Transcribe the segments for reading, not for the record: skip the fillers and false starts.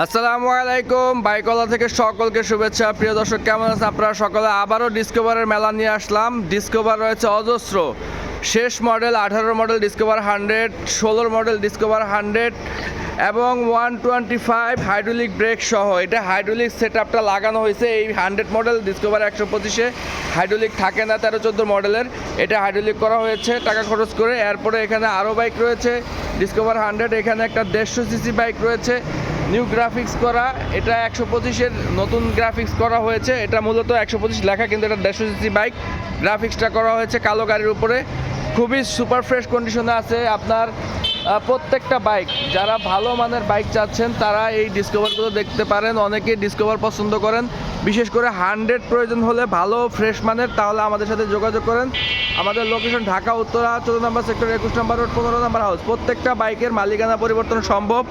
আসসালামু আলাইকুম, বাইকওয়ালা থেকে সকলকে শুভেচ্ছা। প্রিয় দর্শক, কেমন আছেন আপনারা সকলে? আবারও ডিসকভারের মেলা নিয়ে আসলাম। ডিসকভার রয়েছে অজস্র, শেষ model 18 model discover 100, 16 model discover 100 এবং 125 হাইড্রোলিক ব্রেক সহ। এটা হাইড্রোলিক সেট আপটা লাগানো হয়েছে। এই 100 মডেল ডিসকভার 125-এ হাইড্রোলিক থাকে না, 13-14 মডেলের। এটা হাইড্রোলিক করা হয়েছে টাকা খরচ করে। এরপরে এখানে আরও বাইক রয়েছে ডিসকভার 100, এখানে একটা 150 সিসি বাইক রয়েছে নিউ গ্রাফিক্স করা। এটা 125-এর নতুন গ্রাফিক্স করা হয়েছে। এটা মূলত 125 লেখা, কিন্তু এটা 150 সিসি বাইক। গ্রাফিক্সটা করা হয়েছে কালো গাড়ির উপরে। খুবই সুপার ফ্রেশ কন্ডিশনে আছে। আপনার প্রত্যেকটা বাইক, যারা ভালো মানের বাইক চাচ্ছেন তারা এই ডিসকভারগুলো দেখতে পারেন। অনেকে ডিসকভার পছন্দ করেন, বিশেষ করে 100 প্রয়োজন হলে ভালো ফ্রেশ মানের, তাহলে আমাদের সাথে যোগাযোগ করেন। আমাদের লোকেশন ঢাকা উত্তরা 14 নম্বর সেক্টর, 21 নম্বর রোড, 15 নম্বর হাউস। প্রত্যেকটা বাইকের মালিকানা পরিবর্তন সম্ভব,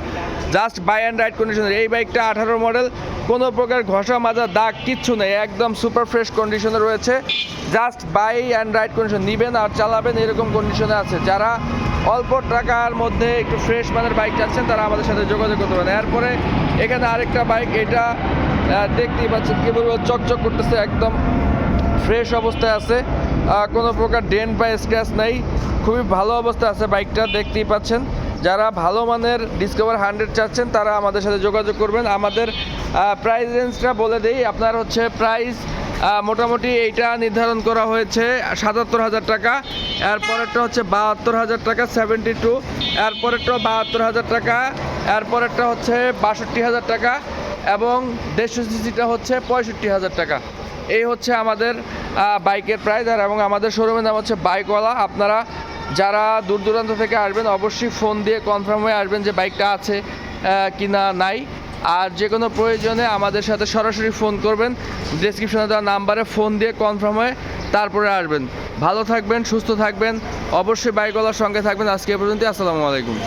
জাস্ট বাই অ্যান্ড রাইড কন্ডিশনের। এই বাইকটা 18 মডেল, কোনো প্রকার ঘষা মাজা দাগ কিচ্ছু নেই, একদম সুপার ফ্রেশ কন্ডিশনে রয়েছে। Just buy and ride condition, নেবেন আর চালাবেন এরকম কন্ডিশনে আছে। যারা অল্প টাকার মধ্যে একটু ফ্রেশ মানের বাইক চাচ্ছেন তারা আমাদের সাথে যোগাযোগ করতে পারেন। এরপরে এখানে আরেকটা বাইক, এটা দেখতেই পাচ্ছেন কি বলবো, চকচক করতেছে, একদম ফ্রেশ অবস্থায় আছে, কোনো প্রকার ডেন্ট বা স্ক্র্যাচ নেই, খুবই ভালো অবস্থায় আছে বাইকটা, দেখতেই পাচ্ছেন। যারা ভালো মানের ডিসকভার 100 চাচ্ছেন তারা আমাদের সাথে যোগাযোগ করবেন। আমাদের প্রাইস রেঞ্জটা বলে দিই, আপনার হচ্ছে প্রাইস মোটামুটি এইটা নির্ধারণ করা হয়েছে 77,000 টাকা। এরপরেরটা হচ্ছে 72,000 টাকা 72, এরপরেরটা 72,000 টাকা, এরপরেরটা হচ্ছে 62,000 টাকা এবং 150 সিসিটা হচ্ছে 65,000 টাকা। এই হচ্ছে আমাদের বাইকের প্রাইস। আর এবং আমাদের শোরুমের নাম হচ্ছে বাইকওয়ালা। আপনারা যারা দূর দূরান্ত থেকে আসবেন অবশ্যই ফোন দিয়ে কনফার্ম হয়ে আসবেন যে বাইকটা আছে কি না নাই। আর যে কোনো প্রয়োজনে আমাদের সাথে সরাসরি ফোন করবেন, ডেসক্রিপশনে দেওয়া নাম্বারে ফোন দিয়ে কনফার্ম হয়ে তারপরে আসবেন। ভালো থাকবেন, সুস্থ থাকবেন, অবশ্যই বাইকওয়ালার সঙ্গে থাকবেন। আজকে এ পর্যন্ত, আসসালামু আলাইকুম।